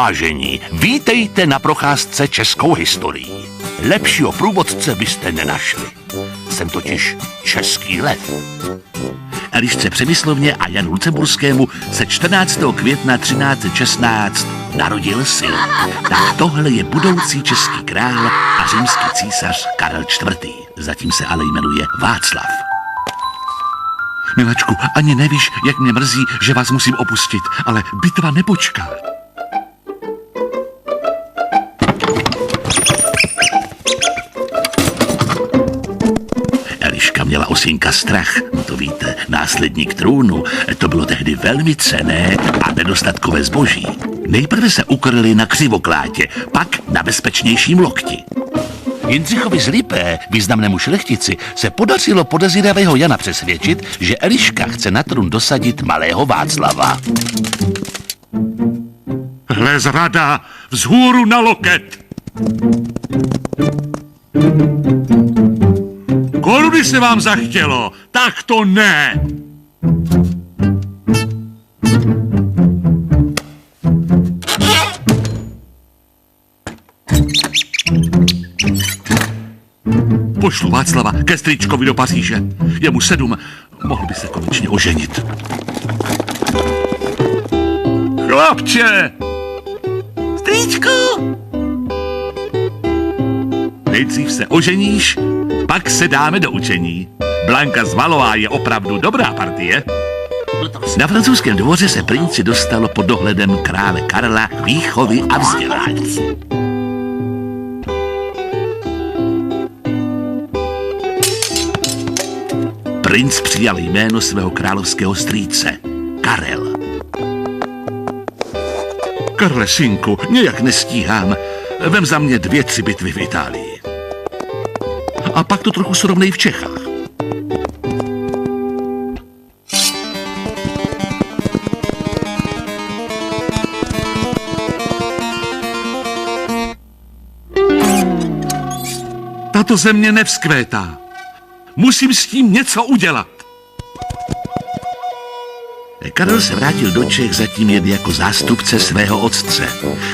Vážení, vítejte na procházce českou historií. Lepšího průvodce byste nenašli. Jsem totiž český lev. Elišce Přemyslovně a Janu Lucemburskému se 14. května 1316 narodil syn. Tak tohle je budoucí český král a římský císař Karel IV. Zatím se ale jmenuje Václav. Milačku, ani nevíš, jak mě mrzí, že vás musím opustit, ale bitva nepočká. Eliška měla o synka strach, no to víte, následník trůnu, to bylo tehdy velmi cenné a nedostatkové zboží. Nejprve se ukryli na Křivoklátě, pak na bezpečnějším lokti. Jindřichovi z Lipé, významnému šlechtici, se podařilo podezíravého Jana přesvědčit, že Eliška chce na trůn dosadit malého Václava. Hle zrada, vzhůru na loket! Koruny se vám zachtělo, tak to ne! Pošlu Václava ke strýčkovi do Paříže. Je mu 7, mohl by se konečně oženit. Chlapče! Strýčku! Nejdřív se oženíš, pak se dáme do učení. Blanka z Valois je opravdu dobrá partie. Na francouzském dvoře se princi dostalo pod dohledem krále Karla výchovy a vzdělání. Princ přijal jméno svého královského strýce, Karel. Karle, synku, nějak nestíhám. Vem za mě 2-3 bitvy v Itálii. A pak to trochu srovnej v Čechách. Tato země nevzkvétá. Musím s tím něco udělat. Karel se vrátil do Čech zatím jen jako zástupce svého otce.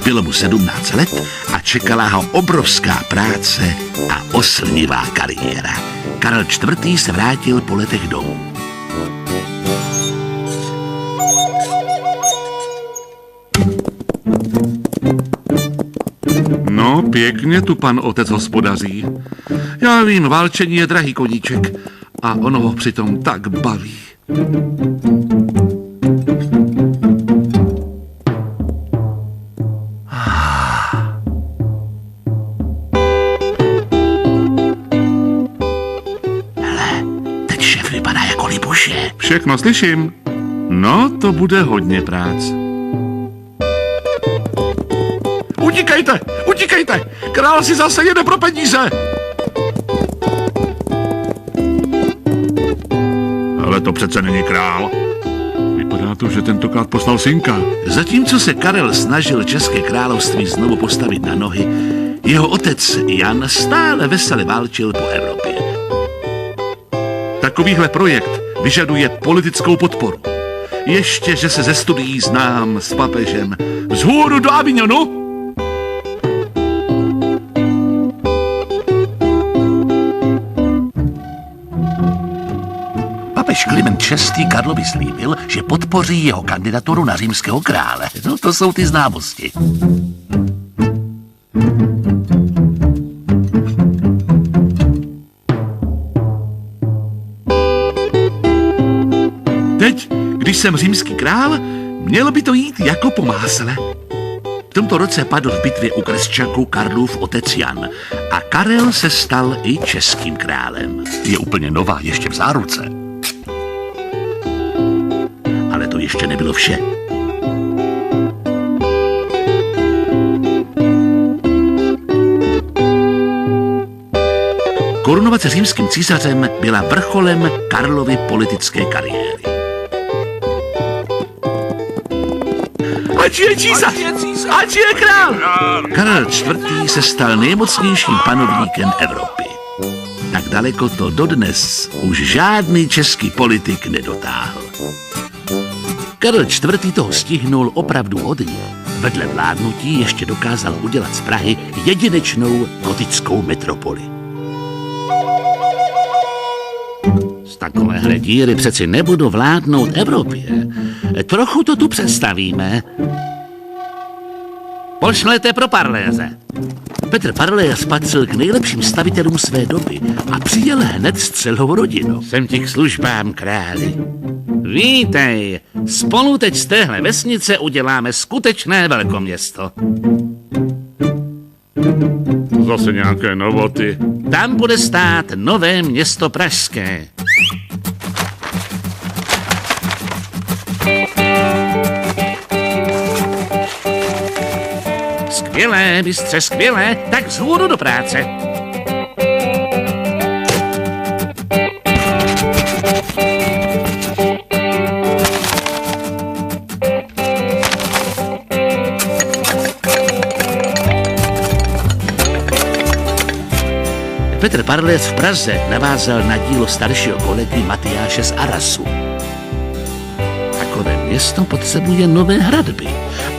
Bylo mu 17 let a čekala ho obrovská práce a oslnivá kariéra. Karel IV. Se vrátil po letech domů. No, pěkně tu pan otec hospodaří. Já vím, válčení je drahý koníček a ono ho přitom tak baví. Hele, teď šéf vypadá jako Libuše. Všechno slyším. No, to bude hodně práce. Utíkejte! Utíkejte! Král si zase jede pro peníze! Ale to přece není král. Vypadá to, že tentokrát poslal synka. Zatímco se Karel snažil České království znovu postavit na nohy, jeho otec Jan stále vesele válčil po Evropě. Takovýhle projekt vyžaduje politickou podporu. Ještě, že se ze studií znám s papežem. Vzhůru do Avignonu! Papež Kliment VI. Karlovi slíbil, že podpoří jeho kandidaturu na římského krále. No, to jsou ty známosti. Teď, když jsem římský král, mělo by to jít jako po másle. V tomto roce padl v bitvě u Kresčaku Karlův otec Jan a Karel se stal i českým králem. Je úplně nová, ještě v záruce. Ale to ještě nebylo vše. Korunovace římským císařem byla vrcholem Karlovy politické kariéry. Ať je císař! Ať je král! Karel IV. Se stal nejmocnějším panovníkem Evropy. Tak daleko to dodnes už žádný český politik nedotáhl. Karel IV. Toho stihnul opravdu hodně. Vedle vládnutí ještě dokázal udělat z Prahy jedinečnou gotickou metropoli. Z takovéhle díry přeci nebudu vládnout Evropě. Trochu to tu představíme. Pošlete pro Parléze. Petr Parléz patřil k nejlepším stavitelům své doby a přijel hned s celou rodinou. Jsem ti k službám, králi. Vítej, spolu teď z téhle vesnice uděláme skutečné velkoměsto. Zase nějaké novoty. Tam bude stát nové město pražské. Skvělé, mistře, skvělé, tak vzhůru do práce. Petr Parléz v Praze navázal na dílo staršího kolegy Matyáše z Arasu. Takové město potřebuje nové hradby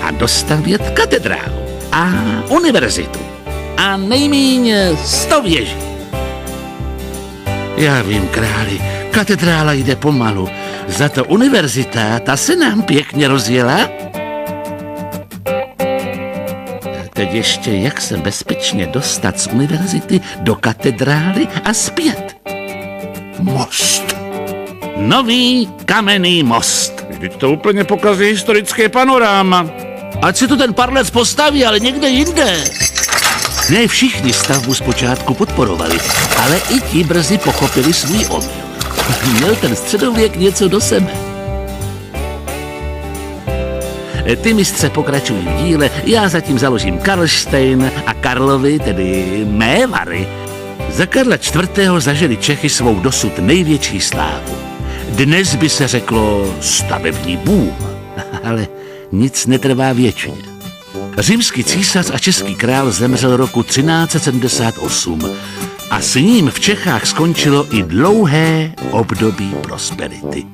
a dostavět katedrálu a univerzitu a nejmíň 100 věží. Já vím, králi, katedrála jde pomalu, za to univerzita, ta se nám pěkně rozjela. Teď ještě, jak se bezpečně dostat z univerzity do katedrály a zpět. Most. Nový kamenný most. Vždyť to úplně pokazí historické panoráma. Ať si to ten Parléz postaví, ale někde jinde. Ne všichni stavbu zpočátku podporovali, ale i ti brzy pochopili svůj omyl. Měl ten středověk něco do sebe. Ty, mistře, pokračují v díle, já zatím založím Karlštejn a Karlovy, tedy mé Vary. Za Karla IV. Zažili Čechy svou dosud největší slávu. Dnes by se řeklo stavební boom, ale nic netrvá věčně. Římský císař a český král zemřel roku 1378 a s ním v Čechách skončilo i dlouhé období prosperity.